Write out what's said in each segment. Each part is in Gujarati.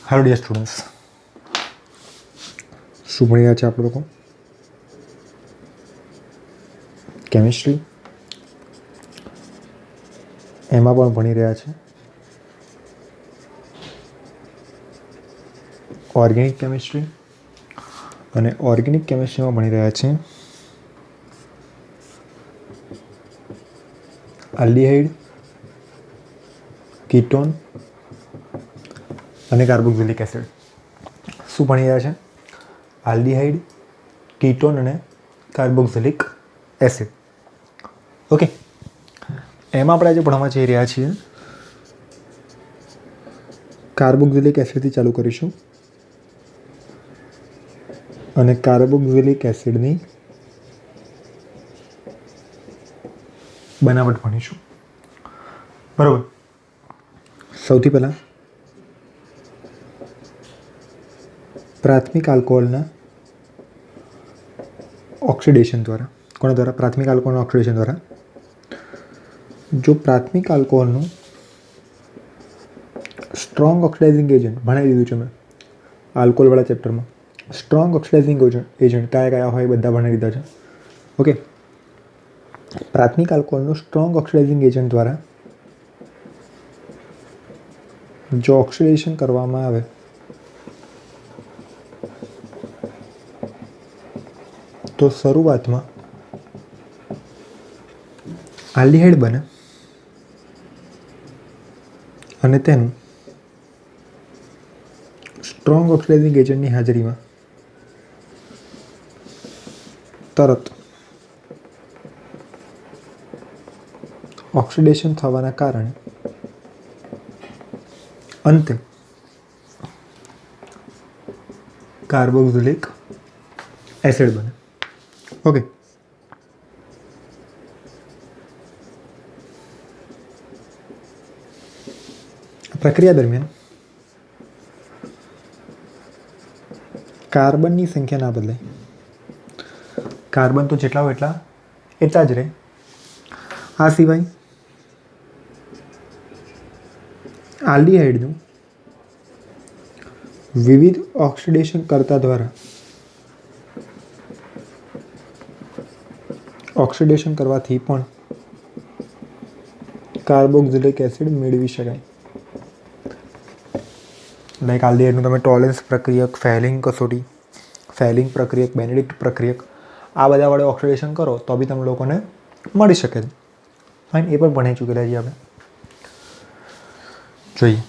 હેલો ડિયર સ્ટુડન્ટ્સ, શું ભણી રહ્યા છે આપણે લોકો? કેમિસ્ટ્રી, એમાં પણ ભણી રહ્યા છે ઓર્ગેનિક કેમિસ્ટ્રી, અને ઓર્ગેનિક કેમિસ્ટ્રીમાં ભણી રહ્યા છે આલ્ડીહાઇડ, કીટોન અને કાર્બોક્સિલિક એસિડ. શું ભણી રહ્યા છે? આલ્ડીહાઇડ, કીટોન અને કાર્બોક્સિલિક એસિડ. ઓકે, એમાં આપણે આજે ભણવા જઈ રહ્યા છીએ કાર્બોક્સિલિક એસિડથી ચાલુ કરીશું અને કાર્બોક્સિલિક એસિડની બનાવટ ભણીશું. બરાબર. સૌથી પહેલાં પ્રાથમિક આલ્કોહોલના ઓક્સિડેશન દ્વારા, કોના દ્વારા? પ્રાથમિક આલ્કોહોલના ઓક્સિડેશન દ્વારા. જો પ્રાથમિક આલ્કોહોલનું સ્ટ્રોંગ ઓક્સિડાઇઝિંગ એજન્ટ ભણાવી દીધું છે મેં આલ્કોહોલવાળા ચેપ્ટરમાં. સ્ટ્રોંગ ઓક્સિડાઇઝિંગ એજન્ટ કયા કયા હોય એ બધા ભણાવી દીધા છે. ઓકે, પ્રાથમિક આલ્કોહોલનું સ્ટ્રોંગ ઓક્સિડાઇઝિંગ એજન્ટ દ્વારા જો ઓક્સિડેશન કરવામાં આવે તો શરૂઆતમાં આલ્ડીહાઇડ બને અને તેનું સ્ટ્રોંગ ઓક્સિડાઇઝિંગ એજન્ટની હાજરીમાં તરત ઓક્સિડેશન થવાના કારણે અંતે કાર્બોક્સિલિક એસિડ બને. ઓકે, પ્રક્રિયા દરમિયાન કાર્બનની સંખ્યા ના બદલાય. કાર્બન તો જેટલા હોય એટલા જ રહે. આ સિવાય આલ્ડીહાઇડનું વિવિધ ઓક્સિડેશન કરતા દ્વારા ઓક્સિડેશન કરવાથી પણ કાર્બોક્સિલિક એસિડ મેળવી શકાય. લાઈક આલ્ડીહાઇડનું તમે ટોલેન્સ પ્રક્રિયક, ફેલિંગ કસોટી, ફેલિંગ પ્રક્રિયક, બેનેડિક્ટ પ્રક્રિયક, આ બધા વડે ઓક્સિડેશન કરો તો બી તમે લોકોને મળી શકે છે. ફાઇન, એ પણ ભણી ચૂકેલા છીએ આપણે. જોઈએ,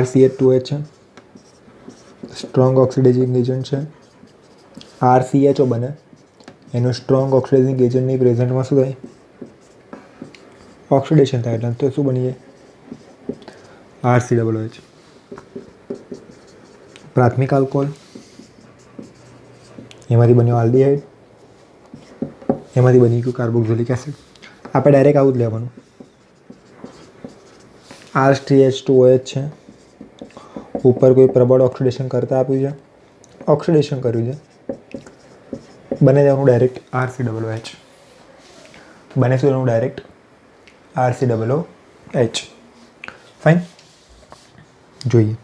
RCH2H છે, સ્ટ્રોંગ ઓક્સિડાઇઝિંગ એજન્ટ છે. RCHO બને, એનું સ્ટ્રોંગ ઓક્સિડાઇઝિંગ એજન્ટની પ્રેઝન્ટમાં શું થાય? ઓક્સિડેશન થાય એટલે તો શું બની જાય? RCOOH. પ્રાથમિક આલ્કોહોલ, એમાંથી બન્યો આલ્ડીહાઇડ, એમાંથી બની ગયું કાર્બોક્સિલિક એસિડ. આપણે ડાયરેક્ટ આવું જ લેવાનું. RCH2OH છે, ઉપર કોઈ પ્રબળ ઓક્સિડેશન કરતા આપ્યું છે, ઓક્સિડેશન કર્યું છે, બને જવાનું ડાયરેક્ટ RCOOH. બને શું જવાનું ડાયરેક્ટ RCOOH. ફાઇન, જોઈએ.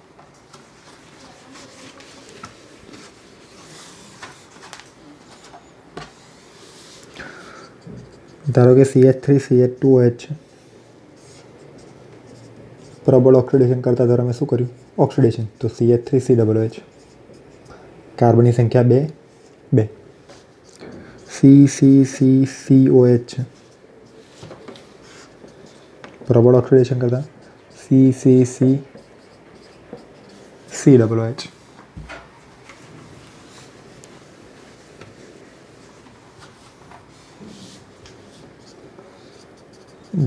ધારો કે CH3CH2OH છે. પ્રબળ ઓક્સિડેશન કરતા દ્વારા મેં શું કર્યું? ઓક્સિડેશન. તો CH3COOH. કાર્બનની સંખ્યા 2. CCCCOH છે. પ્રબળ ઓક્સિડેશન કરતા CCCCOOH.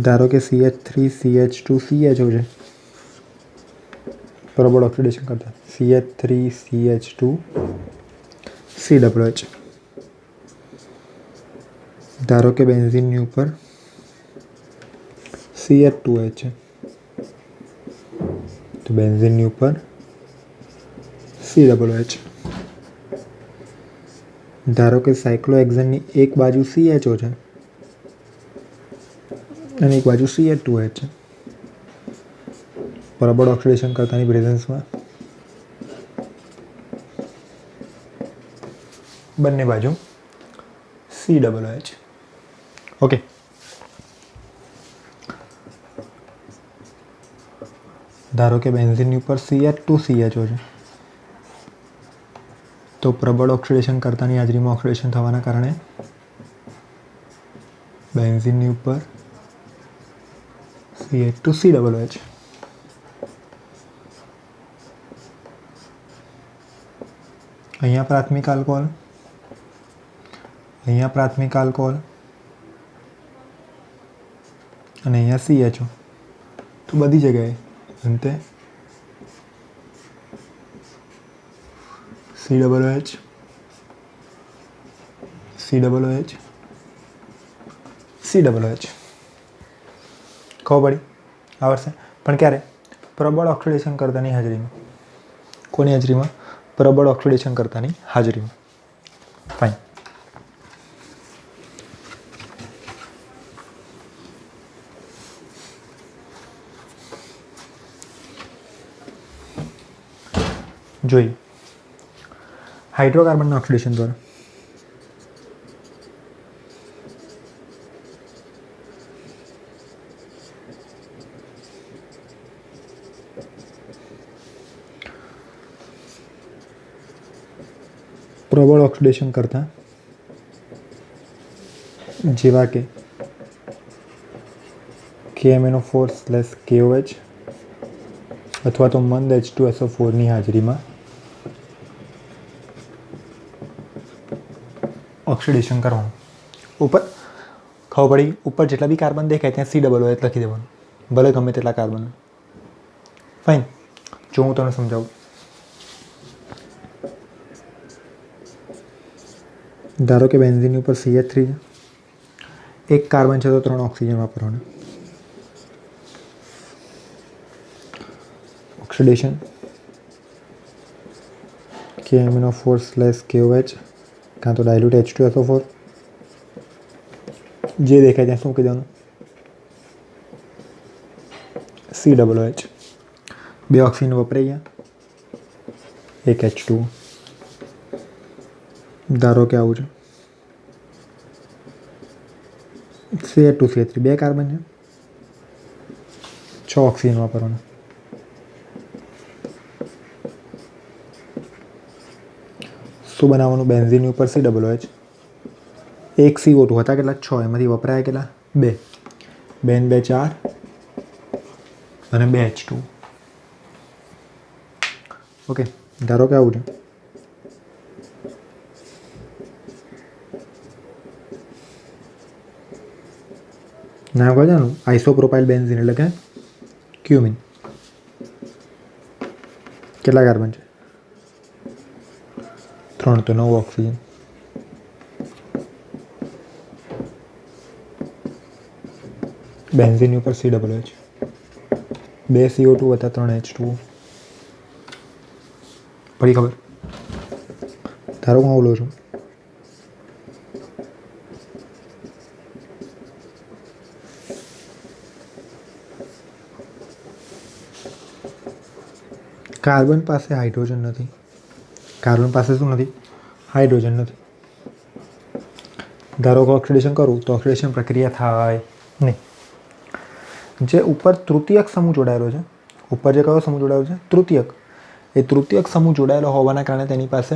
ધારો કે CH3CH2CHO છે. પ્રબળ ઓક્સિડેશન કરતા CH3CH2COOH. ધારો કે બેન્ઝીનની ઉપર CH2OH છે, તો બેન્ઝીનની ઉપર COOH. ધારો કે સાયક્લોહેક્ઝેનની એક બાજુ CHO છે અને એક બાજુ CH2OH છે, પ્રબળ ઓક્સિડેશન કરતાની પ્રેઝન્સમાં બંને બાજુ COOH. ઓકે, ધારો કે બેન્ઝીનની ઉપર CH2CHO છે, તો પ્રબળ ઓક્સિડેશન કરતાની હાજરીમાં ઓક્સિડેશન થવાના કારણે બેન્ઝીનની ઉપર CH2COOH. અહીંયા પ્રાથમિક આલ્કોહોલ, અહીંયા પ્રાથમિક આલ્કોહોલ અને અહીંયા CHO. તો બધી જગ્યાએ અંતે COOH, COOH, COOH. ખબર પડી? આવડશે. પણ ક્યારે? પ્રબળ ઓક્સિડેશન કરતાની હાજરીમાં. કોની હાજરીમાં? પ્રબળ ઓક્સિડેશન કરતાની હાજરીમાં. ફાઇન. જોઈએ હાઇડ્રોકાર્બનના ઓક્સિડેશન દ્વારા પ્રબળ ઓક્સિડેશન કરતા જેવા કે KMnO4/KOH અથવા તો મંદ H2SO4ની હાજરીમાં ઓક્સિડેશન કરવાનું. ઉપર ખબર પડી? ઉપર જેટલા બી કાર્બન દેખાય ત્યાં COOH લખી દેવાનું, ભલે ગમે તેટલા કાર્બન. ફાઇન. જો હું તમને સમજાવું, ધારો કે બેન્ઝીનની ઉપર CH3 છે, એક કાર્બન છે તો 3 ઓક્સિજન વાપરવાના. ઓક્સિડેશન KMnO4/KOH કાં તો ડાયલ્યુટ H2SO4, જે દેખાય ત્યાં શું કહી દેવાનું? COOH. 2 ઓક્સિજન વપરાઈ ગયા, એક H2. ધારો કે આવું છે, CH2CH3, 2 કાર્બન છે, 6 ઓક્સિજન વાપરવાના. શું બનાવવાનું? બેન્ઝીનની ઉપર COOH, એક CO2 હતા કેટલા? 6, એમાંથી વપરાયા કેટલા? 2. 2 ને 2 4 અને 2 H2. ઓકે, ધારો કે આવું છે, નામ કહો જાણું, આઇસોપ્રોપાઇલ બેન્ઝીન એટલે કે ક્યુમિન. કેટલા કાર્બન છે? 3, તો 9 ઓક્સિજન. બેન્ઝીનની ઉપર COOH, 2 CO2 હતા, 3 H2. પડી ખબર? ધારો હું બોલું છું, કાર્બન પાસે હાઇડ્રોજન નથી. કાર્બન પાસે શું નથી? હાઇડ્રોજન નથી. ધારો કે ઓક્સિડેશન કરું તો ઓક્સિડેશન પ્રક્રિયા થાય નહીં. જે ઉપર તૃતીયક સમૂહ જોડાયેલો છે, ઉપર જે કયો સમૂહ જોડાયેલો છે? તૃતીયક. એ તૃતીયક સમૂહ જોડાયેલો હોવાના કારણે તેની પાસે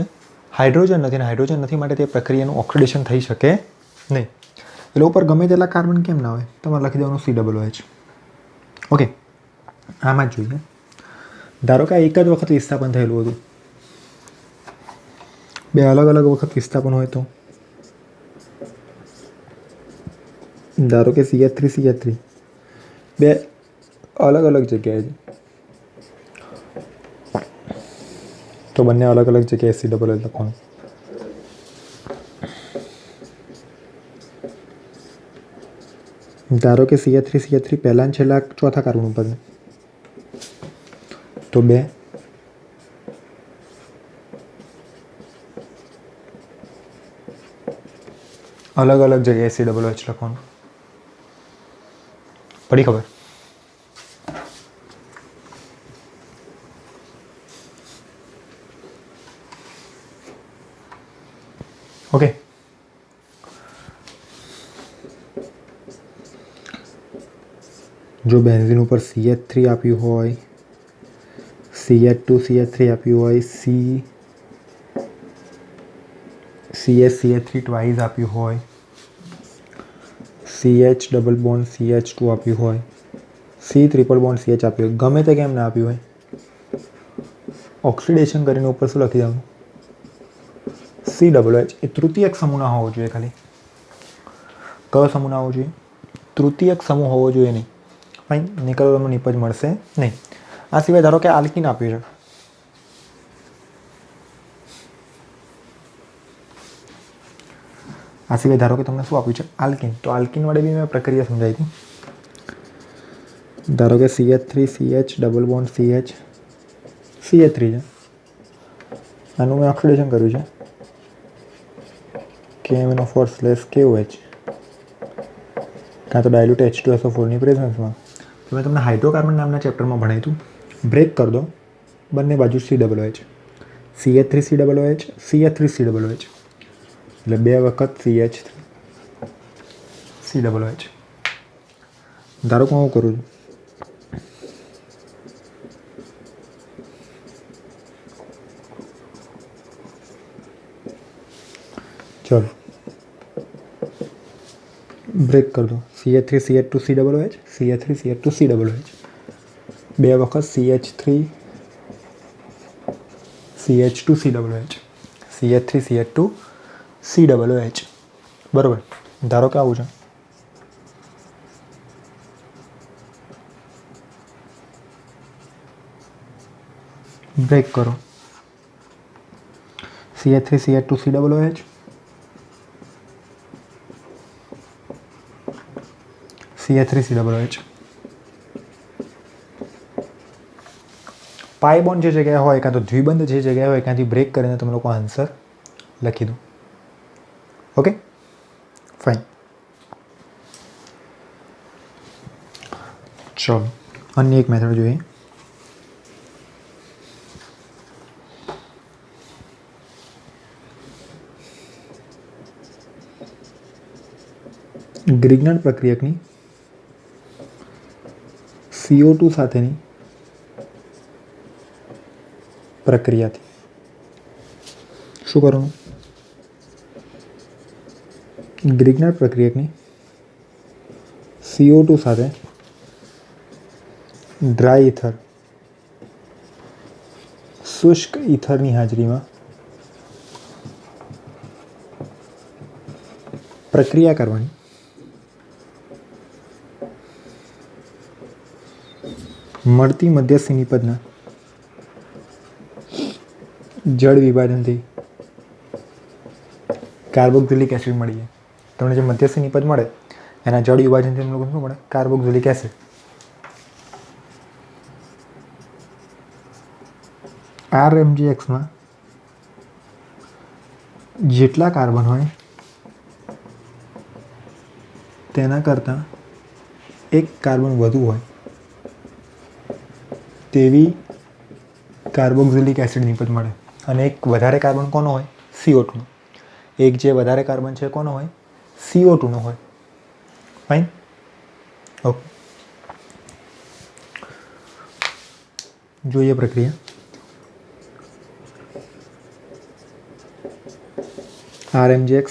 હાઇડ્રોજન નથી, અને હાઇડ્રોજન નથી માટે તે પ્રક્રિયાનું ઓક્સિડેશન થઈ શકે નહીં. એટલે ઉપર ગમે તેટલા કાર્બન કેમ ના હોય, તમારે લખી દેવાનું COOH. ઓકે, આમાં જ જોઈએ. ધારો કે એક જ વખત વિસ્થાપન થયેલું હતું, 2 અલગ અલગ વખત વિસ્થાપન હોય તો ધારો કે CH3 2 અલગ અલગ જગ્યાએ છે, તો બંને અલગ અલગ જગ્યાએ COOH લખવાનું. ધારો કે CH3 પહેલા અને છેલ્લા ચોથા કાર્બન ઉપર છે, તો 2 અલગ અલગ જગ્યાએ COOH લખવાનું. પડી ખબર? ઓકે, જો બેન્ઝીન ઉપર CH3 આપ્યું હોય, CH2 CH3 આપ્યું હોય, CH3 ટ્વાઇસ આપ્યું હોય, CH ડબલ બોન્ડ CH2 આપ્યું હોય, C ટ્રિપલ બોન્ડ CH આપ્યું હોય, ગમે તે કેમ ના આપ્યું હોય, ઓક્સિડેશન કરીને ઉપર શું લખી દેવાનું? COH. એ તૃતીયક સમૂહ ના હોવો જોઈએ. ખાલી કયો સમૂહ ના હોવો જોઈએ? તૃતીયક સમૂહ હોવો જોઈએ નહીં. ફાઇન, નિકલ નિપજ મળશે નહીં. આ સિવાય ધારો કે આલ્કિન આપ્યું છે, આ સિવાય ધારો કે તમને શું આપ્યું છે? આલ્કિન. તો આલ્કિન વડે બી મેં પ્રક્રિયા સમજાવી હતી. ધારો કે CH3 CH double bond CH CH3 છે, આનું મેં ઓક્સિડેશન કર્યું છે KMnO4/KOH, કાં તો ડાયલ્યુટ H2SO4 ની પ્રેઝન્સમાં. તો મેં તમને હાઇડ્રોકાર્બન નામના ચેપ્ટરમાં ભણાવ્યું હતું. બ્રેક કરી દો, બંને બાજુ COH, CH3COH, CH3COH, એટલે 2 વખત CH3COH. ધારો કે હું કરું છું, ચલો બ્રેક કરી દો. CH3CH2COH, CH3CH2COH, 2 વખત CH3CH2COH, CH3CH2COH. બરાબર. ધારો કે આવું છે, બ્રેક કરો. CH3CH2COH, CH3COH. પાઈ બોન્ડ જે જગ્યાએ હોય, કાં તો દ્વિબંધ જે જગ્યાએ હોય, ત્યાંથી બ્રેક કરીને તમે લોકો આન્સર લખી દો. Okay, fine. ચલો, અન્ય એક મેથડ જોઈએ. ગ્રિગ્નાર્ડ પ્રક્રિયકની CO2 સાથેની પ્રક્રિયાથી શું કરવાનું? ગ્રિગ્નાર્ડ પ્રક્રિયકની CO2 સાથે ડ્રાય ઇથર, શુષ્ક ઇથરની હાજરીમાં પ્રક્રિયા કરવાની. મળતી મધ્યસ્થી નિપજના જળ વિભાજનથી કાર્બોક્સિલિક એસિડ મળી જાય. તમને જે મધ્યસ્થી નિપજ મળે એના જળ વિભાજનથી તમને શું મળે? Carboxylic acid. RMGXમાં જેટલા કાર્બન હોય તેના કરતાં એક કાર્બન વધુ હોય તેવી કાર્બોક્સિલિક એસિડ નિપજ મળે. અને એક વધારે કાર્બન કોનો હોય? CO2 નો. એક જે વધારે કાર્બન છે કોનો હોય? CO2 નો હોય. Fine, okay. જોઈએ પ્રક્રિયા. RMGX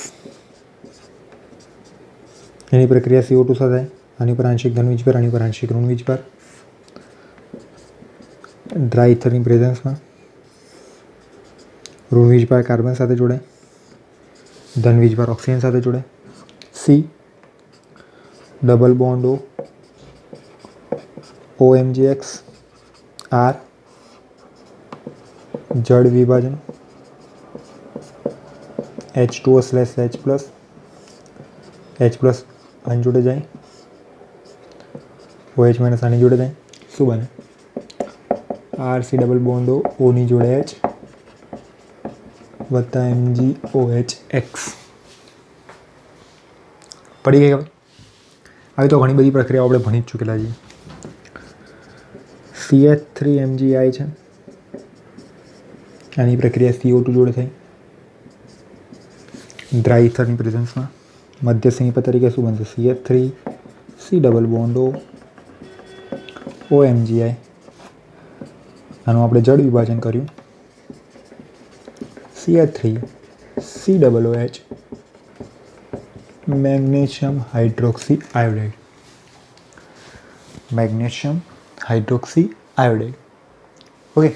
એની પ્રક્રિયા CO2 સાથે થાય. આની પર આંશિક ધન વીજભાર, આની પર આંશિક ઋણ વીજભાર. ડ્રાય ઇથરની પ્રેઝન્સમાં ઋણ વીજભાર કાર્બન સાથે જોડાય, ધન વીજભાર ઓક્સિજન સાથે જોડાય. C double bond O, OMGX, R જળ વિભાજન, H2O/H+, H+ આની જોડે જાય, OH- આની જોડે જાય. શું બને? RC ડબલ બોન્ડ O ની જોડે H વત્તા MgOH. પડી ગઈ ખબર? આવી તો ઘણી બધી પ્રક્રિયાઓ આપણે ભણી જ ચૂકેલા છીએ. CH3MgI છે, આની પ્રક્રિયા CO2 જોડે થઈ. ડ્રાય ઇથરની પ્રેઝન્સમાં મધ્યસ્થની પર તરીકે શું બનશે? CH3 C double bond OMGI. આનું આપણે જળ વિભાજન કર્યું. CH3 C double OH magnesium hydroxy iodide. Magnesium hydroxy iodide. Okay,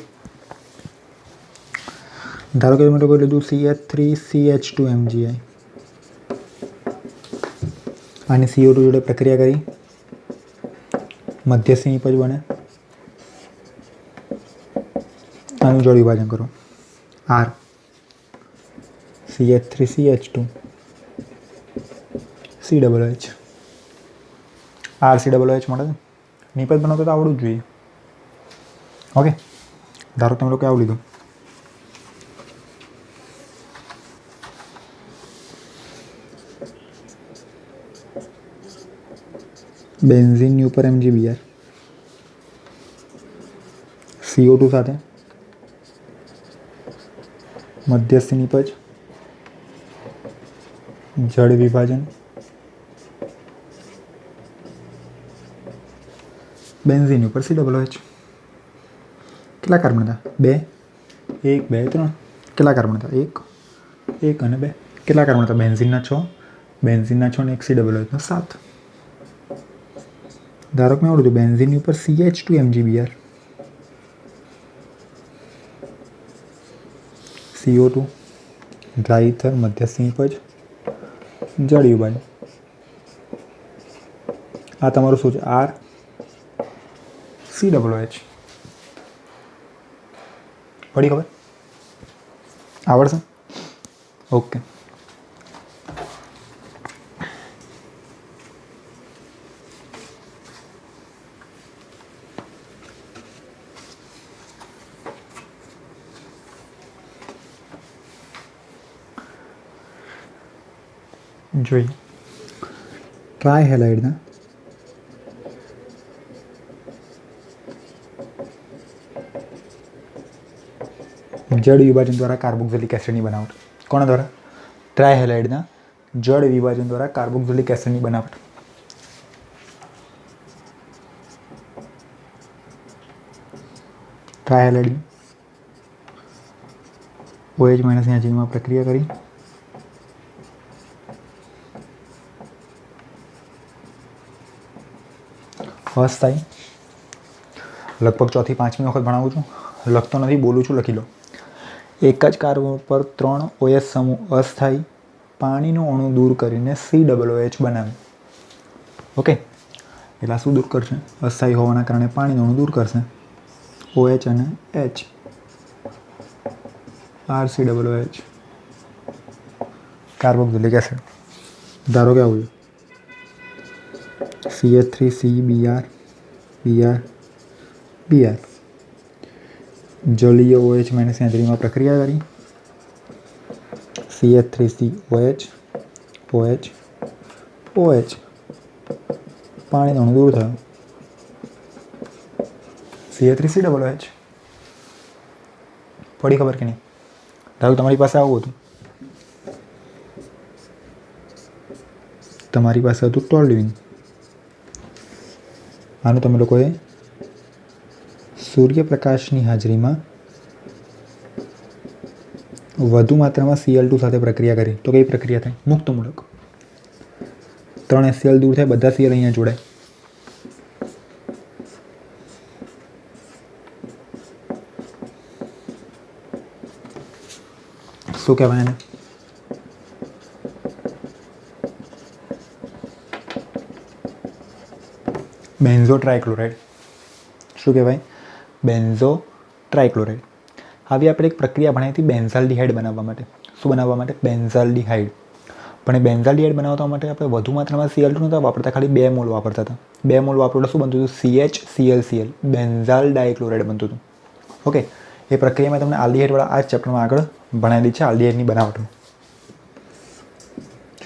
ધારો કે તમે લોકો લીધું CH3 CH2 MgI. આની CO2 જોડે પ્રક્રિયા કરી મધ્યસ્થી નિપજ બને. આનું જોડ વિભાજન કરો. R CH3 CH2 C double OH R C double OH મળે છે. નિપજ બનાવતો તો આવડવું જ જોઈએ. ઓકે, ધારો તમે લોકો આવું લીધું. બેન્ઝીનની ઉપર MgBr CO2 સાથે મધ્યસ્થી નિપજ જળ વિભાજન બેન્ઝીન ઉપર C ડબલ OH. કેટલા કાર્બન હતા? 2 1 2 3. કેટલા કાર્બન હતા? 1 1 અને 2. કેટલા કાર્બન હતા? બેન્ઝીનના 6 બેન્ઝીનના 6 ને 1 C ડબલ OH 7. ધારો કે મેં આવડું હતું બેન્ઝીનની ઉપર CH2 MgBr CO2 dry ether મધ્યસ્થી નિપજ જળ વિભાજન. આ તમારું શું છે? R C double OH. પડી ખબર? આવડશે? ઓકે, જોઈએ ટ્રાયહેલાઇડના જળ વિભાજન દ્વારા કાર્બોક્સિલિક એસિડની બનાવટ. કોના દ્વારા? ટ્રાયહેલાઇડના જળ વિભાજન દ્વારા કાર્બોક્સિલિક એસિડની બનાવટ. ટ્રાયહેલાઇડ OH માઇનસ એન્ઝાઇમમાં પ્રક્રિયા કરી અસ્થાયી. લગભગ 4 થી 5મી વખત ભણાવું છું. લખતો નથી, બોલું છું, લખી લો. એક જ કાર્બન પર 3 OH સમૂહ અસ્થાયી પાણીનો અણુ દૂર કરીને C ડબલ OH બનાવે. ઓકે, એટલે શું દૂર કરશે? અસ્થાયી હોવાના કારણે પાણીનો અણુ દૂર કરશે. OH અને H RC double OH carboxylic acid. ધારો કે આવું CH3 CBr Br Br જલીય OH માઇનસ એન્ઝાઇમમાં પ્રક્રિયા કરી CH3 COH OH OH પાણીનો અણુ દૂર થયો. CH3 C double OH. પડી ખબર કે નહીં? ધારો તમારી પાસે આવું હતું, તમારી પાસે હતું ટોલ્યુઇન. આનું તમે લોકોએ સૂર્યપ્રકાશની હાજરીમાં વધુ માત્રામાં Cl2 સાથે પ્રક્રિયા કરી તો કઈ પ્રક્રિયા થાય? મુક્તમૂલક. 3 HCl દૂર થાય, બધા Cl અહીંયા જોડાય. શું કહેવાય એને? બેન્ઝો ટ્રાયક્લોરાઇડ. શું કહેવાય? બેન્ઝો ટ્રાયક્લોરાઇડ. આવી આપણે એક પ્રક્રિયા ભણાવી હતી બેન્ઝાલ્ડિહાઇડ બનાવવા માટે. શું બનાવવા માટે? બેન્ઝાલ્ડિહાઇડ. પણ એ બેન્ઝાલ્ડિહાઇડ બનાવવા માટે આપણે વધુ માત્રામાં Cl2 નહોતા વાપરતા, ખાલી 2 મોલ વાપરતા હતા. 2 મોલ વાપરતા શું બનતું હતું? CHClCl બેન્ઝાલ ડાયક્લોરાઇડ બનતું હતું. ઓકે, એ પ્રક્રિયા મેં તમને આલ્ડિહાઇડવાળા આ ચેપ્ટરમાં આગળ ભણાવેલી છે. આલ્ડિહાઇડની બનાવટો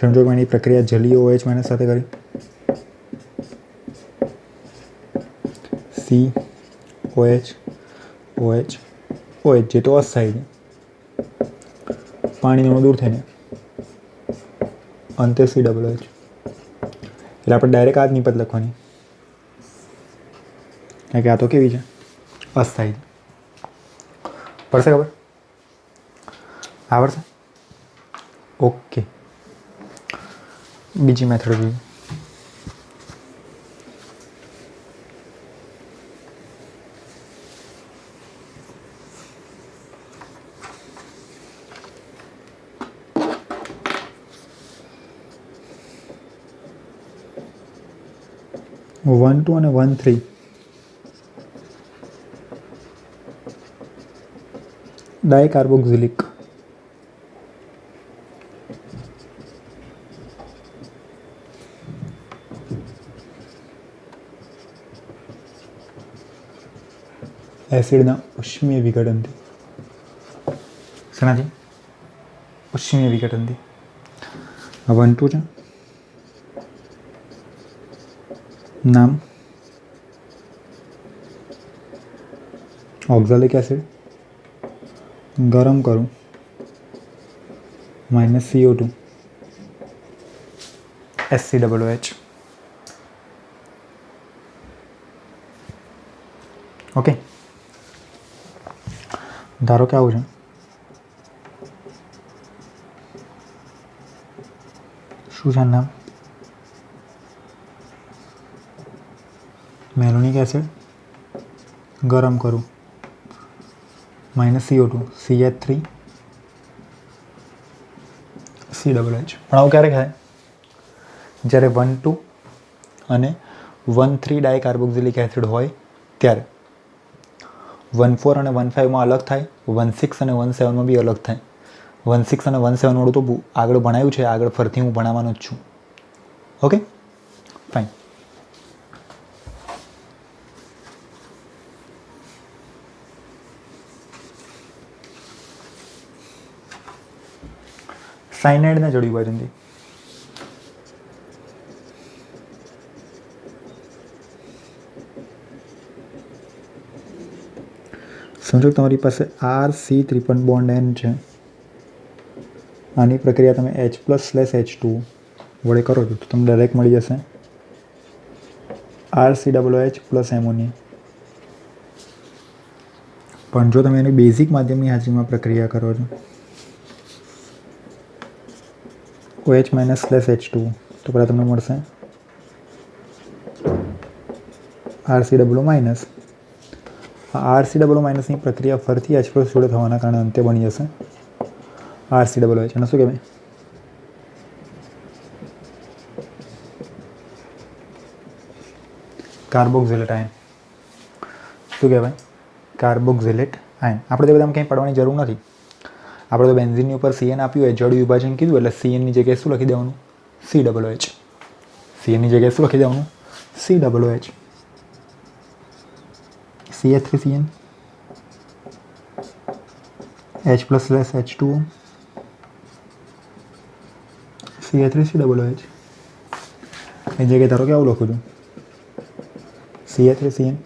સમજો કે એની પ્રક્રિયા જલીય OH માઇનસ સાથે કરી COH OH OH જે તો અસ્થાયી છે. પાણીનો અણુ દૂર થઈને અંતે COOH. એટલે આપણે ડાયરેક્ટ આ જ નિપજ લખવાની, કારણ કે આ તો કેવી છે, અસ્થાયી. પડશે ખબર? આવડશે? ઓકે. બીજી મેથડ જોઈએ. વન ટુ અને 1,3 ડાયકાર્બોક્સિલિક એસિડના ઉષ્મીય વિઘટનથી. શેનાથી? ઉષ્મીય વિઘટનથી. 1 2 છે, નામ ઓક્ઝાલિક એસિડ, ગરમ કરું -CO2 SCOOH. ઓકે, ધારો કે આવું છે, શું છે નામ? મેલોનિક એસિડ, ગરમ કરું -CO2 CH3 COOH. પણ આવું ક્યારે થાય? જ્યારે 1 2 અને 1 3 ડાયકાર્બોક્સિલિક એસિડ હોય ત્યારે. 1 4 અને 1 5 માં અલગ થાય, 1 6 અને 1 7 માં બી અલગ થાય. 1 6 અને 1 7 વાળું તો આગળ ભણાયું છે, આગળ ફરતી હું ભણાવવાનો જ છું. Okay, fine. સાયનાઇડના જોડી વિભાજનથી. સમજો તમારી પાસે RC ત્રિપન બોન્ડ N છે. આની પ્રક્રિયા તમે H+/H2 વડે કરો છો તો તમને ડાયરેક્ટ મળી જશે RCOOH પ્લસ એમોનિયા. પણ જો તમે એની બેઝિક માધ્યમની હાજરીમાં પ્રક્રિયા કરો છો OH-/H2 તો પહેલાં તમને મળશે RCOO-. આ RCOO- ની પ્રક્રિયા ફરતી H+ જોડે થવાના કારણે અંતે બની જશે RCOOH. અને શું કહેવાય? Carboxylate ion. શું કહેવાય? Carboxylate ion. આપણે તો બધામાં કંઈ પડવાની જરૂર નથી. આપણે તો બેન્ઝિનની ઉપર CN આપ્યું હોય, જળ વિભાજન કીધું એટલે CNની જગ્યાએ શું લખી દેવાનું? COOH. CNની જગ્યાએ શું લખી દેવાનું? COOH. CH3CN H+/H2O CH3COOH. એ જગ્યાએ ધારો કે આવું લખું છું, CH3CN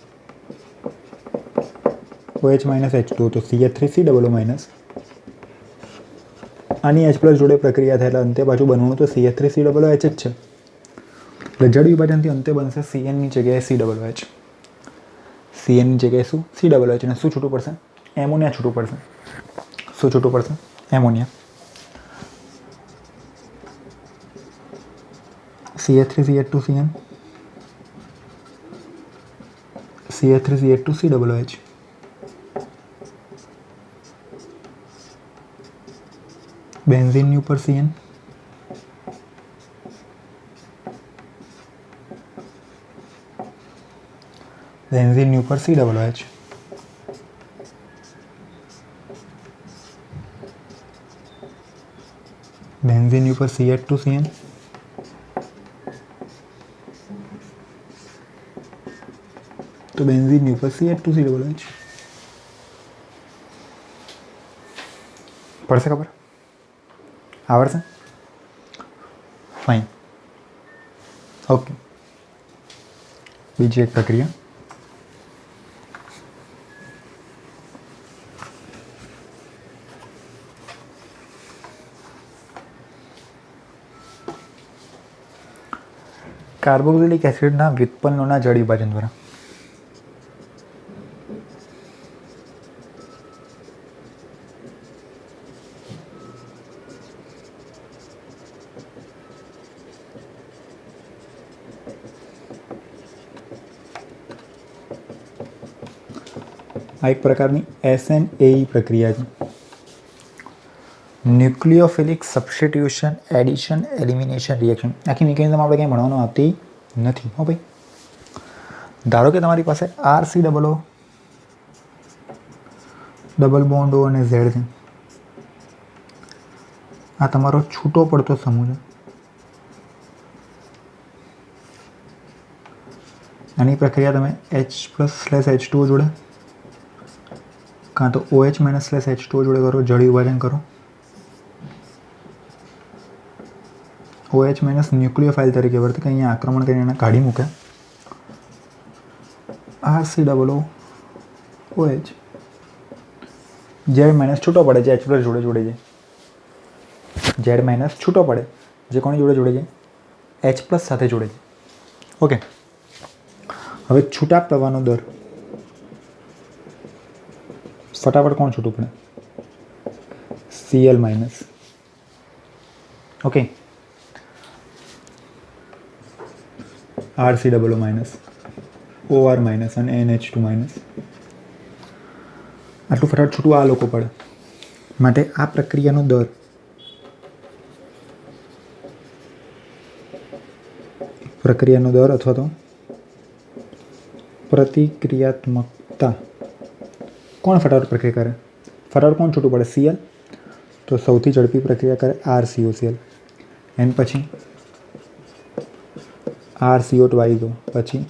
OH-H2 તો CH3COO-. આની H+ જોડે પ્રક્રિયા થાય એટલે અંતે પાછું બનવાનું તો CH3COOH જ છે. એટલે જળ વિભાજનથી અંતે બનશે CNની જગ્યાએ COOH. CNની જગ્યાએ શું? COOH. અને શું છૂટું પડશે? એમોનિયા છૂટું પડશે. શું છૂટું પડશે? એમોનિયા. CH3CH2CN CH3CH2COOH. બેન્ઝીનની ઉપર CN બેન્ઝીનની ઉપર COOH. બેન્ઝીનની ઉપર CH2CN તો બેન્ઝીનની ઉપર CH2COOH. પડશે ખબર? આવડશે? ફાઇન. ઓકે, બીજી એક પ્રક્રિયા. કાર્બોક્સિલિક એસિડના વ્યુત્પન્નોના જળ વિભાજન દ્વારા. આ એક પ્રકારની SNAE પ્રક્રિયા છે. ન્યુક્લિયોફિલિક સબસ્ટિટ્યુશન એડિશન એલિમિનેશન રિએક્શન. આખી મિકેનિઝમ આપણે કંઈ ભણવાનું આવતી નથી. હો ભાઈ, ધારો કે તમારી પાસે RC ડબલ બોન્ડ O અને Z છે. આ તમારો છૂટો પડતો સમૂહ છે. આની પ્રક્રિયા તમે H+/H2O જોડે કાં તો OH-/H2O જોડે કરો, જળ વિભાજન કરો. OH- ન્યુક્લિયોફાઇલ તરીકે વર્તે કે અહીંયા આક્રમણ કરીને એને કાઢી મૂકે. RC=OH. Z- છૂટો પડે જે H+ જોડે જોડે છે. Z- છૂટો પડે જે કોની જોડે જોડે છે? H+ સાથે જોડે છે. ઓકે, હવે છૂટા પ્રવાહનો દર. ફટાફટ કોણ છૂટું પડે? Cl-. ઓકે, RC=, OR- અને NH2-. આટલું ફટાફટ છૂટું આ લોકો પડે. માટે આ પ્રક્રિયાનો દર અથવા તો પ્રતિક્રિયાત્મકતા. કોણ ફટાફટ પ્રક્રિયા કરે? ફટાફટ કોણ છૂટું પડે? Cl. તો સૌથી ઝડપી પ્રક્રિયા કરે RCOCl. એન પછી RCO2, પછી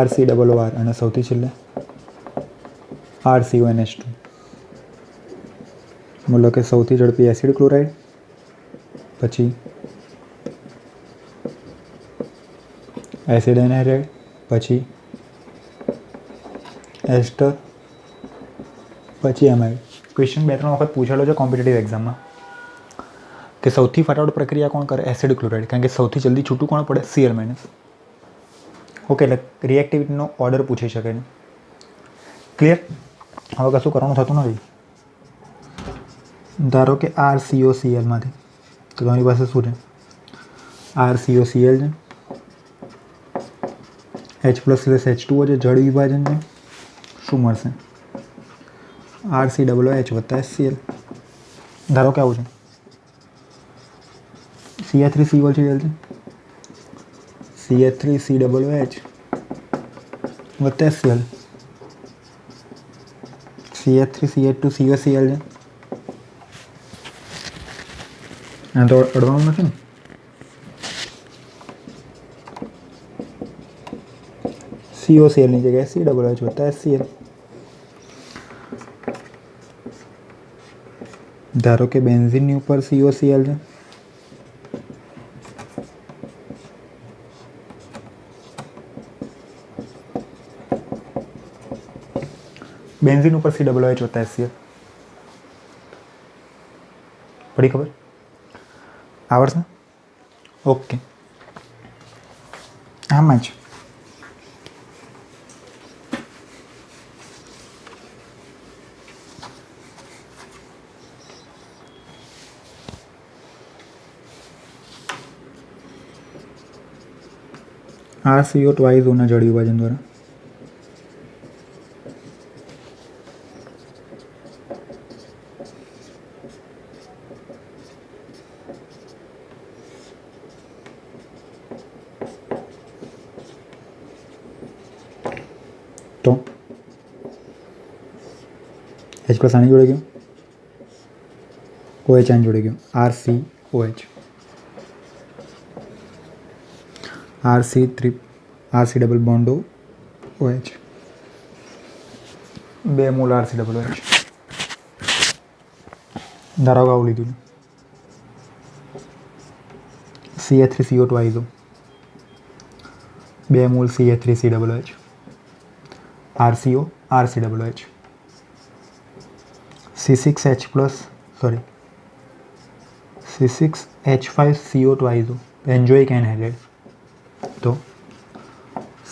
RC=OR અને સૌથી છેલ્લે RCONH2. બોલો કે સૌથી ઝડપી એસિડ ક્લોરાઇડ, પછી એસિડ એનહાઇડ્રાઇડ, પછી એસ્ટર, પછી એમાઇડ. ક્વેશ્ચન 2-3 વખત પૂછેલો છે કોમ્પિટિટિવ એક્ઝામમાં કે સૌથી ફટાફટ પ્રક્રિયા કોણ કરે? Acid chloride. કારણ કે સૌથી જલ્દી છૂટું કોણ પડે? Cl-. ઓકે, એટલે રિએક્ટિવિટીનો ઓર્ડર પૂછી શકે છે. ક્લિયર? હવે કશું કરવાનું થતું નથી. ધારો કે RCOCl-માંથી તો તમારી પાસે શું છે? RCOCl છે, H+/H2O છે, જળ વિભાજન છે. શું મળશે? RC=OH + HCl. ધારો કે આવું છે. CH3COCl છે, CH3COOH + HCl. CH3CH2COCl છે. આ તો અડવાનું નથી ને? COCl ની જગ્યાએ COOH + HCl. ધારો કે બેન્ઝીનની ઉપર COCl છે, બેન્ઝીન ઉપર COOH + HCl. પડી ખબર? આવડશે? ઓકે, આમાં જ RCO2 ના જળ વિભાજન દ્વારા તો H+ આની જોડે ગયો, OH આની જોડે ગયો, RCOH. RC=OH, 2 mall RC=OH. ધારો કે આવું લીધું CH3CO2, 2 mall CH3COOH, RCO RC=OH, C6H5CO2, benzoic anhydride તો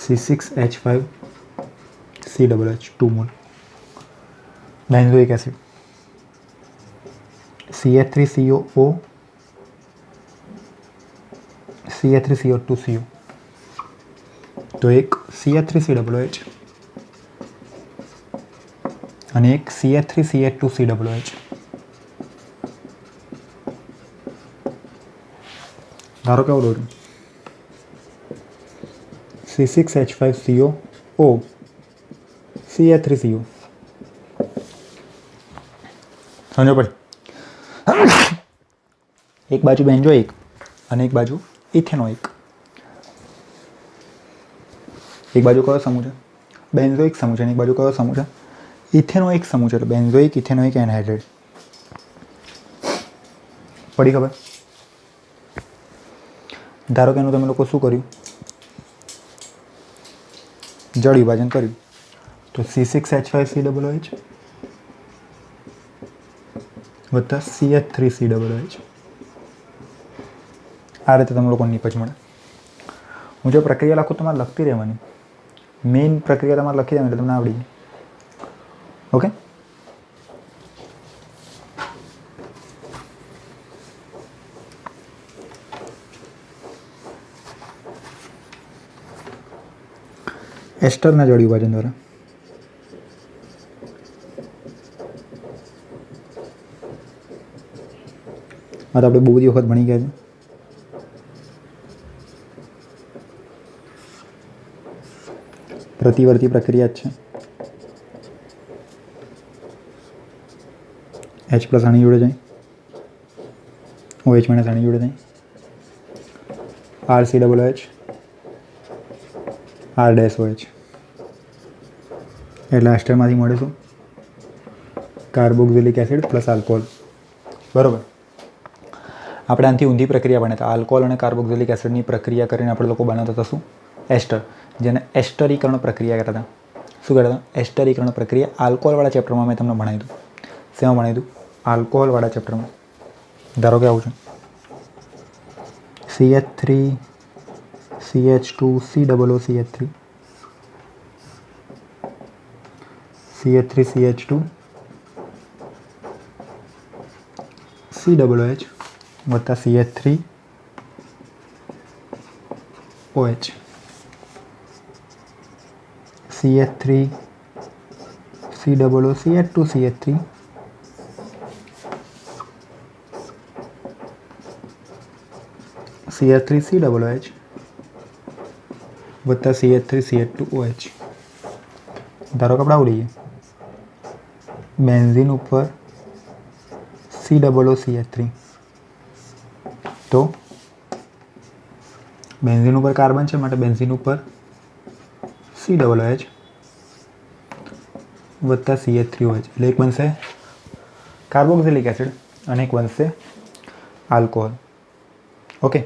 C6H5COOH 2 mall. Benzoic acid CH3COO CH3CO2CO તો એક CH3COOH અને એક CH3CH2COOH. ધારો કેવો દોર્યું C6H5CO CH3CO. સમજો પડી? એક બાજુ બેન્ઝોઇક અને એક બાજુ ઇથેનોઇક. એક બાજુ કયો સમૂહ છે? બેન્ઝોઇક સમૂહ છે. અને એક બાજુ કયો સમૂહ છે? ઇથેનોઇક સમૂહ છે. એટલે બેન્ઝોઇક ઇથેનોઇક એનહાઇડ્રાઇડ. પડી ખબર? ધારો કે એનું તમે લોકો શું કર્યું? જળ વિભાજન કર્યું. તો C6H5COOH વત્તા CH3COOH. આ રીતે તમે લોકો નિપજ મળે. હું જો પ્રક્રિયા લખું તમારે લખતી રહેવાની. મેઇન પ્રક્રિયા તમારે લખી દેવાની એટલે તમને આવડી જાય. ઓકે? એસ્ટરના જળ વિભાજન દ્વારા આ તો આપણે બહુ બધી વખત ભણી ગયા છે. પ્રતિવર્તી પ્રક્રિયા જ છે. H પ્લસ આની જોડે જાય, OH માઇનસ આની જોડે જાય, RCOOH R-OH એટલે એસ્ટરમાંથી મળે શું? Carboxylic acid plus alcohol. બરાબર. આપણે આનાથી ઊંધી પ્રક્રિયા બનાવતા. આલ્કોહોલ અને કાર્બોક્સિલિક એસિડની પ્રક્રિયા કરીને આપણે લોકો બનાવતા હતા શું? એસ્ટર. જેને એસ્ટરીકરણ પ્રક્રિયા કહેતા હતા. શું કહેતા હતા? એસ્ટરીકરણ પ્રક્રિયા. આલ્કોહોલવાળા ચેપ્ટરમાં મેં તમને ભણાવ્યું હતું. શેમાં ભણાવ્યું હતું? આલ્કોહોલવાળા ચેપ્ટરમાં. ધારો કે આવું છે CH3 CH2 COOCH3 CH3 CH2 COOH વત્તા CH3 OH CH3 COOCH2 CH3 CH3 COOH વત્તા CH3 CH2OH. ધારો કે આપણે આવું લઈએ. બેન્ઝીન ઉપર COOCH3 તો બેન્ઝીન ઉપર કાર્બન છે માટે બેન્ઝીન ઉપર COOH વત્તા CH3OH એટલે એક બનશે કાર્બોક્સિલિક એસિડ અને એક બનશે alcohol. Okay,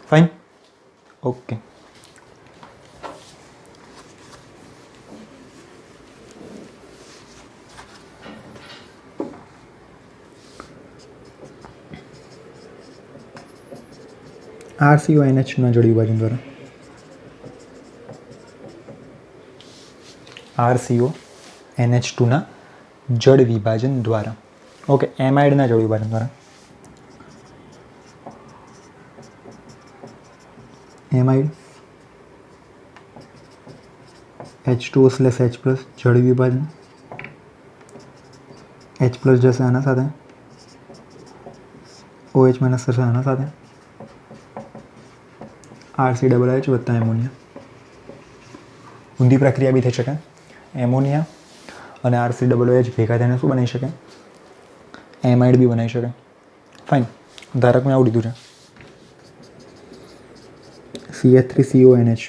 fine. Okay, RCONH ના જળ વિભાજન દ્વારા RCONH2 ના જળ વિભાજન દ્વારા. ઓકે, એમાઇડના જળ વિભાજન દ્વારા. એમાઇડ H2O/H પ્લસ જળ વિભાજન. H પ્લસ જશે આના સાથે, OH માઇનસ થશે આના સાથે, RCOOH વત્તા એમોનિયા. ઊંધી પ્રક્રિયા બી થઈ શકે. એમોનિયા અને RCOOH ભેગા થઈને શું બનાવી શકે? એમાઇડ બી બનાવી શકે. ફાઇન. ધારક મેં આવું લીધું છે CH3CONH2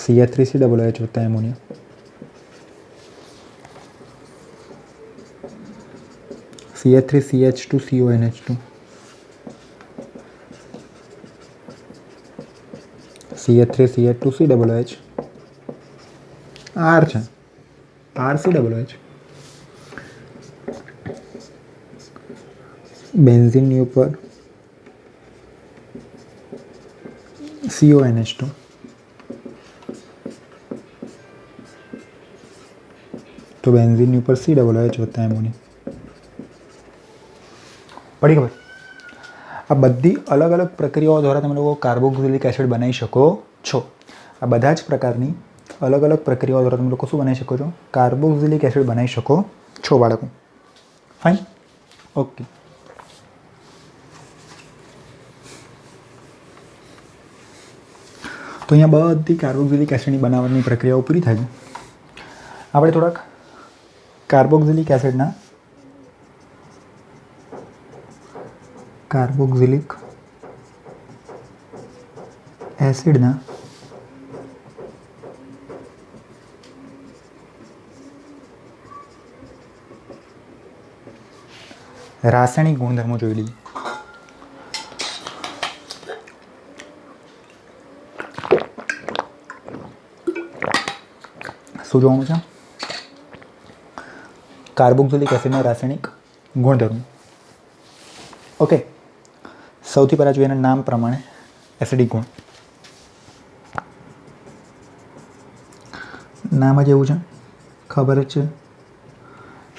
CH3COOH વત્તા એમોનિયા. CH3CH2CONH2 CH3CH2COOH R છે, RCOOH બેન્ઝીનની ઉપર CONH2, તો બેન્ઝીનની ઉપર COOH વત્તા એમોનિયમ. પડી ખબર? આ બધી અલગ અલગ પ્રક્રિયાઓ દ્વારા તમે લોકો કાર્બોક્સિલિક એસિડ બનાવી શકો છો. આ બધા જ પ્રકારની અલગ અલગ પ્રક્રિયાઓ દ્વારા તમે લોકો શું બનાવી શકો છો? કાર્બોક્સિલિક એસિડ બનાવી શકો છો બાળકો. Fine, okay. તો અહીંયા બધી કાર્બોક્સિલિક એસિડની બનાવટની પ્રક્રિયાઓ પૂરી થાય છે. આપણે થોડાક કાર્બોક્સિલિક એસિડના રાસાયણિક ગુણધર્મો જોઈ લઈએ. શું જોવાનું છે? કાર્બોક્સિલિક એસિડના રાસાયણિક ગુણધર્મો. ઓકે, સૌથી પહેલાં જોઈએ એના નામ પ્રમાણે એસિડિક ગુણ. નામ જ એવું છે, ખબર જ છે.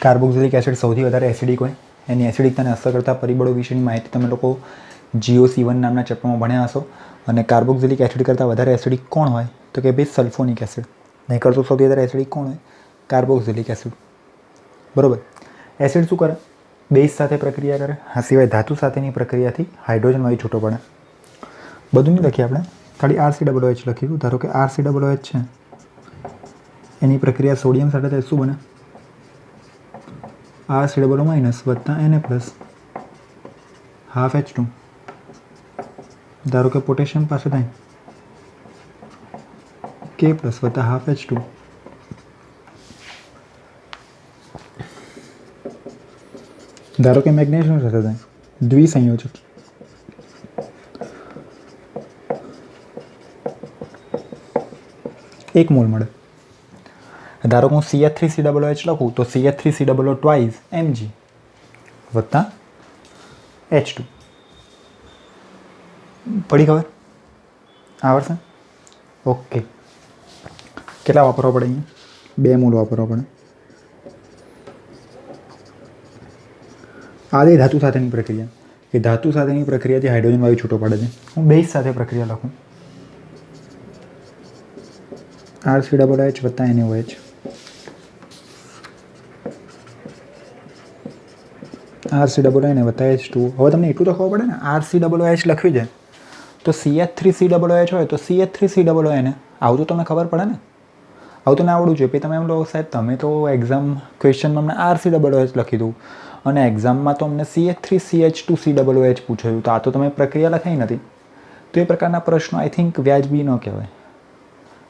કાર્બોક્સિલિક એસિડ સૌથી વધારે એસિડિક હોય. એની એસિડિકતાને અસર કરતા પરિબળો વિશેની માહિતી તમે લોકો GOC1 નામના ચેપ્ટરમાં ભણ્યા હશો. અને કાર્બોક્સિલિક એસિડ કરતાં વધારે એસિડિક કોણ હોય? તો કે ભાઈ સલ્ફોનિક એસિડ. નહીં કરતો સૌથી વધારે એસિડિક કોણ હોય? Carboxylic acid. બરાબર. એસિડ શું કરે? બેઝ સાથે પ્રક્રિયા કરે. આ સિવાય ધાતુ સાથેની પ્રક્રિયાથી હાઇડ્રોજન વાયુ છૂટો પડે. બધું નહીં લખીએ આપણે, ખાલી RCOOH લખ્યું. ધારો કે RCOOH છે, એની પ્રક્રિયા સોડિયમ સાથે થાય શું બને? RCOO- વત્તા Na+ હાફ H2. ધારો કે પોટેશિયમ પાસે થાય K+ વત્તા હાફ H2. ધારો કે મેગ્નેશિયમ સાથે થાય દ્વિસંયોજક. એક મોલ મળે. ધારો કે હું CH3COOH લખું તો CH3COO twice Mg વત્તા H2. પડી ખબર? આવડશે? ઓકે. કેટલા વાપરવા પડે અહીંયા? 2 મોલ વાપરવા પડે. આ દે ધાતુ સાથેની પ્રક્રિયા. એ ધાતુ સાથેની પ્રક્રિયાથી હાઇડ્રોજન વાયુ છૂટો પડે છે. હું બેઝ સાથે પ્રક્રિયા લખું. RCOOH વત્તા NaOH. RCOO વત્તા H2. હવે તમને એટલું તો ખબર પડે ને, RCOOH લખ્યું છે તો CH3COOH હોય તો CH3COO આવું તો તમને ખબર પડે ને. આવું તો ના આવડવું જોઈએ. પછી તમે એમ લો સાહેબ તમે તો એક્ઝામ ક્વેશ્ચનમાં અમને RCOOH લખી દઉં અને એક્ઝામમાં તો અમને CH3CH2COOH પૂછાયું, તો આ તો તમે પ્રક્રિયા લખાઈ નથી. તો એ પ્રકારના પ્રશ્નો આઈ થિંક વ્યાજબી ન કહેવાય.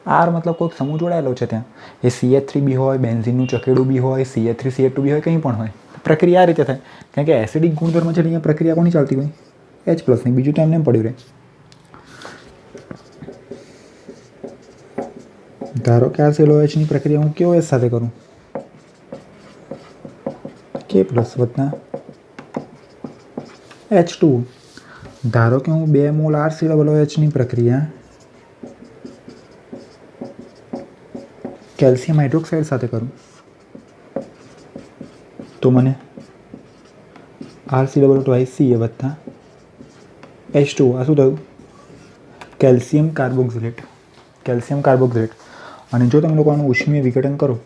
આર મતલબ કોઈક સમૂહ જોડાયેલો છે ત્યાં. એ CH3 બી હોય, બેન્ઝીનનું ચકેડું બી હોય, CH3CH2 બી હોય, કંઈ પણ હોય. પ્રક્રિયા આ રીતે થાય. કારણ કે એસિડિક ગુણધર્મ છે અહીંયા પ્રક્રિયા કોની ચાલતી હોય? H+ ની. બીજું તો એમને પડ્યું રહે. ધારો કે RCOOH ની પ્રક્રિયા હું KOH સાથે કરું, K+ વત્તા H2. ધારો કે હું 2 મોલ RCOOH ની પ્રક્રિયા કેલ્શિયમ હાઇડ્રોક્સાઇડ સાથે કરું તો મને RCOO twice Ca વત્તા H2. આ શું થયું? Calcium carboxylate. Calcium carboxylate. અને જો તમે લોકો આનું ઉષ્મીય વિઘટન કરો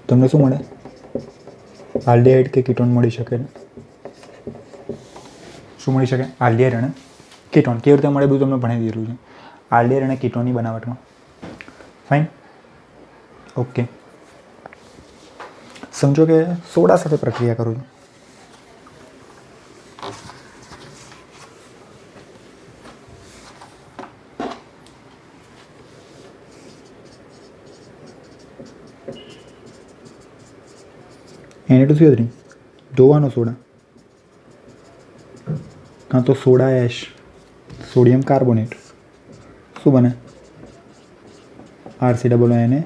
તમને શું મળે? આલ્ડિહાઇડ કે કીટોન મળી શકે. શું મળી શકે? આલ્ડિહાઇડ અને કીટોન. કેવી રીતે મળે બધું તમને ભણાવી દીધું છે. આલ્ડિહાઇડ અને કીટોનની બનાવટમાં. Fine, okay. સમજો કે સોડા સાથે પ્રક્રિયા કરું છું. Na2CO3 ધોવાનો સોડા કાં તો સોડા એશ, સોડિયમ કાર્બોનેટ. શું બને? RCOO Na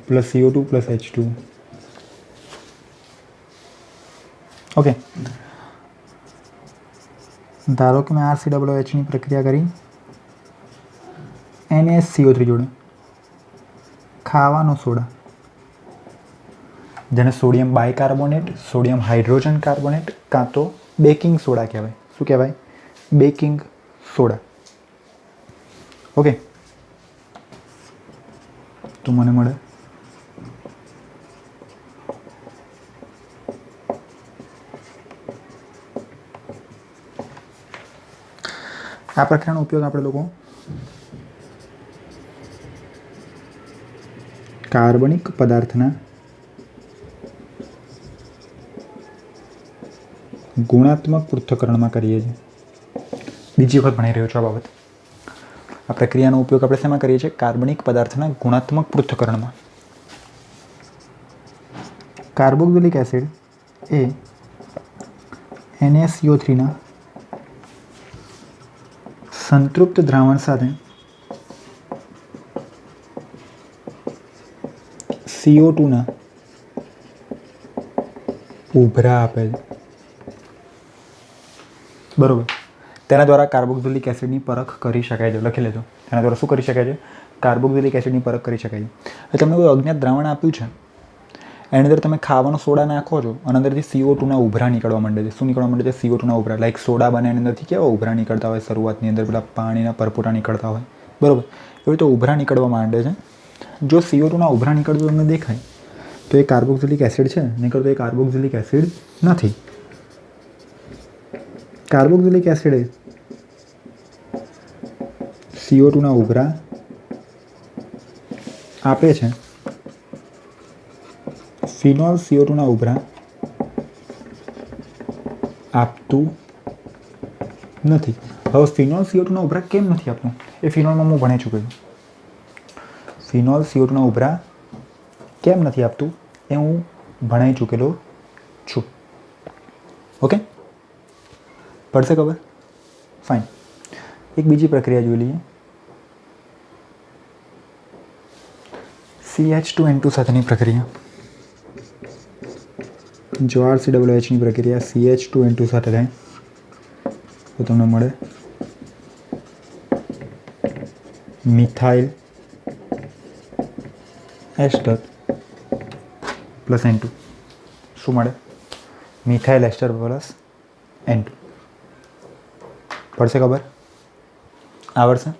plus CO2 plus H2. Okay, ધારો કે મેં RCOOHની પ્રક્રિયા કરી NaCO3 જોડે ખાવાનો સોડા, જેને sodium bicarbonate, sodium hydrogen carbonate કાં તો બેકિંગ સોડા કહેવાય. શું કહેવાય? Baking soda. ઓકે, તો મને મળે આ પ્રક્રિયાનો ઉપયોગ આપણે લોકો કાર્બનિક પદાર્થના ગુણાત્મક પૃથ્થકરણમાં કરીએ છીએ. બીજી વખત ભણી રહ્યો છું આ બાબત. આ પ્રક્રિયાનો ઉપયોગ આપણે શેમાં કરીએ છીએ? કાર્બનિક પદાર્થના ગુણાત્મક પૃથ્થકરણમાં. કાર્બોક્સિલિક એસિડ એ NaCO3ના સંતૃપ્ત દ્રાવણ સાથે CO2ના ઉભરા આપે છે. બરોબર. તેના દ્વારા કાર્બોક્સિલિક એસિડની પરખ કરી શકાય છે. લખી લેજો. તેના દ્વારા શું કરી શકાય છે? કાર્બોક્સિલિક એસિડની પરખ કરી શકાય છે. હવે તમને કોઈ અજ્ઞાત દ્રાવણ આપ્યું છે, એની અંદર તમે ખાવાનો સોડા નાખો છો અને અંદરથી CO2ના ઉભરા નીકળવા માંડે છે. શું નીકળવા માંડે છે? CO2ના ઉભરા. લાઈક સોડા બને એની અંદરથી કેવા ઉભરા નીકળતા હોય શરૂઆતની અંદર, પેલા પાણીના પરપોટા નીકળતા હોય. બરોબર. એવી રીતે ઉભરા નીકળવા માંડે છે. જો CO2ના ઉભરા નીકળતું તમને દેખાય તો એ કાર્બોક્સિલિક એસિડ છે, નહીંતર તો એ કાર્બોક્સિલિક એસિડ નથી. કાર્બોક્સિલિક એસિડ એ CO2ના ઉભરા આપે છે. ફિનોલ CO2ના ઉભરા આપતું નથી. હવે ફિનોલ CO2ના ઉભરા કેમ નથી આપતું? એ ફિનોલમાં હું ભણી ચૂક્યો છું. ફિનોલ CO2ના ઉભરા કેમ નથી આપતું એ હું ભણાઈ ચૂકેલો છું. ઓકે, પડશે ખબર? ફાઇન. એક બીજી પ્રક્રિયા જોઈ લઈએ. CH2N2 સાથેની પ્રક્રિયા. જો RCOOHની પ્રક્રિયા CH2N2 સાથે થાય તો તમને મળે મિથાઇલ એસ્ટર પ્લસ N2. શું મળે? મિથાઇલ એસ્ટર પ્લસ N2. પડશે ખબર? આવડશે?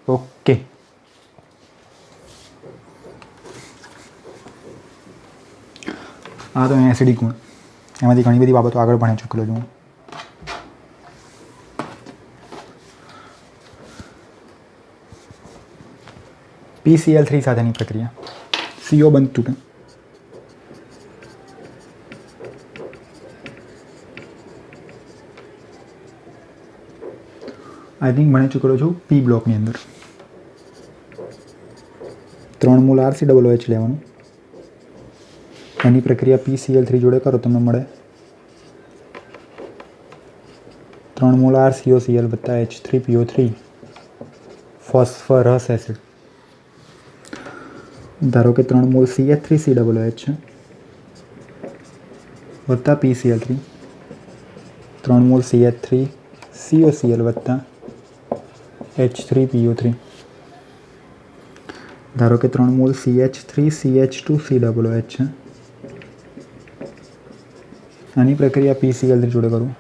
ઓકે. આ તો એસિડિક ગુણ, એમાંથી ઘણી બધી બાબતો આગળ ભણી ચૂકેલો છું. PCl3 સાથેની પ્રક્રિયા. CO બનતું કે આઈ થિંક ભણી ચૂકેલો છું P બ્લોકની અંદર. 3 મોલ RCOOH લેવાનું, એની પ્રક્રિયા PCl3 જોડે કરો તમને મળે 3 મોલ RCOCl વત્તા H3PO3 ફોસ્ફરસ એસિડ. ધારો કે 3 મોલ CH3COOH છે વત્તા PCl3, 3 મોલ CH3COCl વત્તા H3PO3. ધારો કે 3 મોલ CH3CH2COOH છે. આની પ્રક્રિયા PCl3 જોડે કરું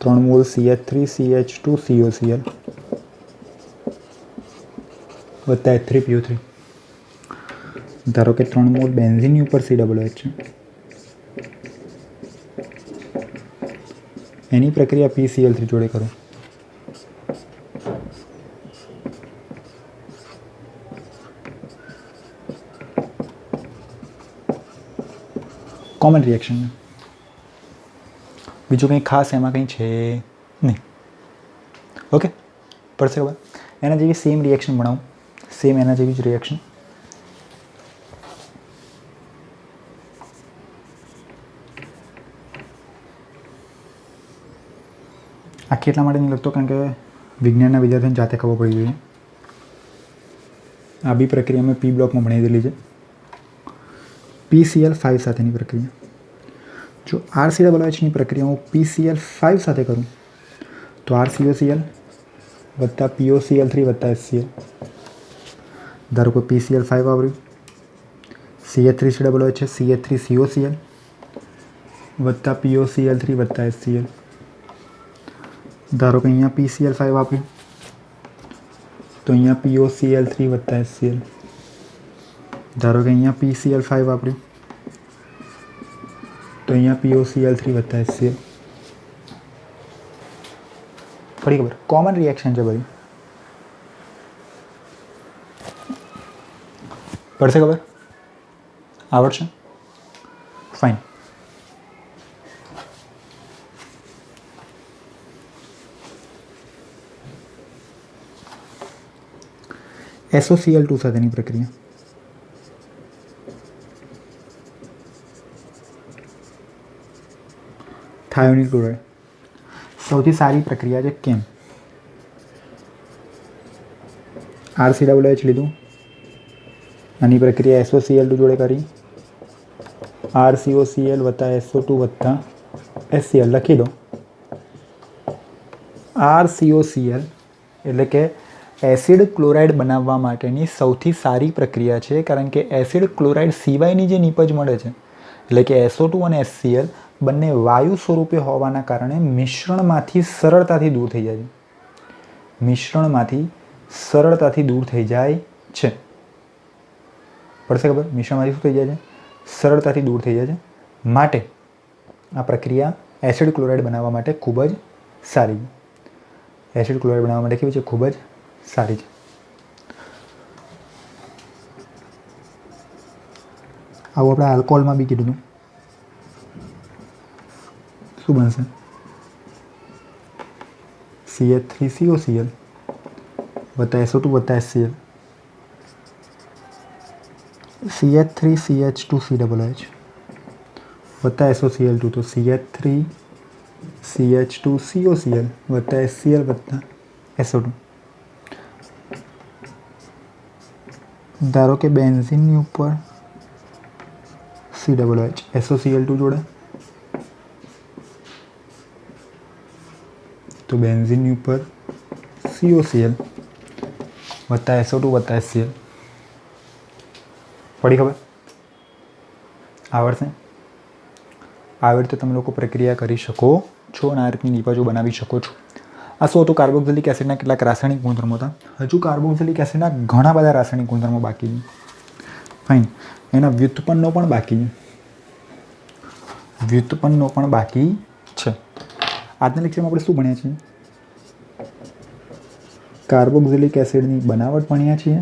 3 મોલ CH3CH2COCl વત્તા H3PO3. ધારો કે 3 મોલ બેન્ઝીનની ઉપર COOH છે. એની પ્રક્રિયા PCl3 જોડે કરું કોમન રિએક્શન. બીજું કંઈ ખાસ એમાં કંઈ છે નહીં. ઓકે, પડશે ખબર? એના જેવી સેમ રિએક્શન બનાવું, સેમ એના જેવી જ રિએક્શન. આખી એટલા માટે નહીં લખતો કારણ કે વિજ્ઞાનના વિદ્યાર્થીઓને જાતે ખબર પડી જોઈએ. આ બી પ્રક્રિયા મેં પી બ્લોકમાં ભણી દીધી છે. PCl5 સાથેની પ્રક્રિયા. જો RCOOHની પ્રક્રિયા હું PCl5 સાથે કરું તો RCOCl વત્તા POCl3 વત્તા HCl. ધારો કે PCl5 વાપર્યું, CH3COOH છે, CH3COCl વત્તા POCl3 વત્તા HCl. ધારો કે અહીંયા PCl5 વાપર્યું તો અહીંયા POCl3 વત્તા HCl. ધારો કે અહીંયા PCl5 વાપર્યું તો અહીંયા POCl3 વત્તા HCl. પડી ખબર? કોમન રિએક્શન છે ભાઈ. પડશે ખબર? આવડશે? ફાઇન. SOCl2 સાથેની પ્રક્રિયા. થાયોનિલ ક્લોરાઇડ સૌથી સારી પ્રક્રિયા છે. કેમ? RCOOH લીધું, આની પ્રક્રિયા SOCl2 જોડે કરી, RCOCl વત્તા SO2 વત્તા HCl લખી દો. RCOCl એટલે કે એસિડ ક્લોરાઇડ બનાવવા માટેની સૌથી સારી પ્રક્રિયા છે, કારણ કે એસિડ ક્લોરાઇડ સિવાયની જે નિપજ મળે છે એટલે કે SO2 અને HCl બંને વાયુ સ્વરૂપે હોવાના કારણે મિશ્રણમાંથી સરળતાથી દૂર થઈ જાય છે. મિશ્રણમાંથી સરળતાથી દૂર થઈ જાય છે. પડશે ખબર? મિશ્રણમાંથી શું થઈ જાય છે? સરળતાથી દૂર થઈ જાય છે. માટે આ પ્રક્રિયા એસિડ ક્લોરાઇડ બનાવવા માટે ખૂબ જ સારી છે. એસિડ ક્લોરાઇડ બનાવવા માટે કેવી છે? ખૂબ જ સારી છે. આવું આપણે આલ્કોહોલમાં બી કીધું હતું. શું બનશે? CH3COCl વત્તા SO2 વત્તા HCl. CH3CH2COOH વત્તા SOCl2 તો CH3CH2COCl વત્તા HCl વત્તા SO2. ધારો કે બેન્ઝીનની ઉપર COOH SOCl2 જોડે તો બેન્ઝીનની ઉપર COCl વત્તા SO2 વત્તા HCl. પડી ખબર? આવડશે? આવી રીતે તમે લોકો પ્રક્રિયા કરી શકો છો અને આ રીતની નિપજો બનાવી શકો છો. આ શું હતું? કાર્બોક્સિલિક એસિડના કેટલાક રાસાયણિક ગુણધર્મો હતા. હજુ કાર્બોક્સિલિક એસિડના ઘણા બધા રાસાયણિક ગુણધર્મો બાકી છે. ફાઇન. એના વ્યુત્પન્નો પણ બાકી છે. વ્યુત્પન્નો પણ બાકી છે. આજના લેક્ચરમાં આપણે શું ભણ્યા છીએ? કાર્બોક્સિલિક એસિડની બનાવટ ભણ્યા છીએ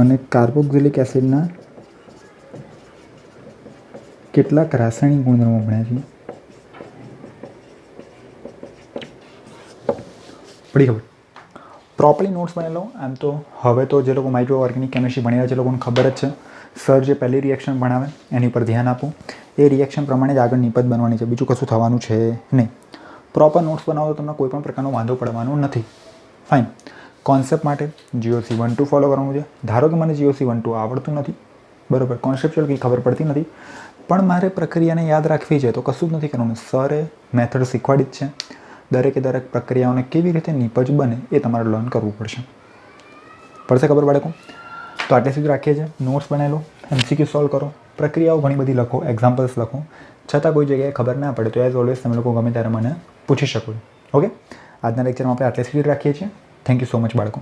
અને કાર્બોક્સિલિક એસિડના કેટલાક રાસાયણિક ગુણધર્મો ભણ્યા છીએ. પડી ખબર? પ્રોપરલી નોટ્સ બની લો. આમ તો હવે તો જે લોકો માઇક્રો ઓર્ગેનિક કેમિસ્ટ્રી ભણી રહ્યા છે એ લોકોને ખબર જ છે. સર જે પહેલી રિએક્શન ભણાવે એની પર ધ્યાન આપો. એ રિએક્શન પ્રમાણે જ આગળ નિપજ બનવાની છે. બીજું કશું થવાનું છે નહીં. પ્રોપર નોટ્સ બનાવો તો તમને કોઈ પણ પ્રકારનો વાંધો પડવાનો નથી. ફાઇન. કોન્સેપ્ટ માટે GOC12 ફોલો કરવાનું છે. ધારો કે મને GOC12 આવડતું નથી, બરાબર, કોન્સેપ્ચ્યુઅલ કંઈ ખબર પડતી નથી, પણ મારે પ્રક્રિયાને યાદ રાખવી છે તો કશું જ નથી કરવાનું. સરે મેથડ શીખવાડી જ છે. દરેકે દરેક પ્રક્રિયાઓને કેવી રીતે નિપજ બને એ તમારે લર્ન કરવું પડશે. પડશે ખબર બાળકો? તો આટલે સુધી રાખીએ છીએ. નોટ્સ બનાવી લો, MCQ સોલ્વ કરો, પ્રક્રિયાઓ ઘણી બધી લખો, એક્ઝામ્પલ્સ લખો. છતાં કોઈ જગ્યાએ ખબર ના પડે તો એઝ ઓલવેઝ તમે લોકો ગમે ત્યારે મને પૂછી શકો છો. ઓકે? આજના લેક્ચરમાં આપણે આટલે સુધી રાખીએ છીએ. થેન્ક યુ સો મચ બાળકો.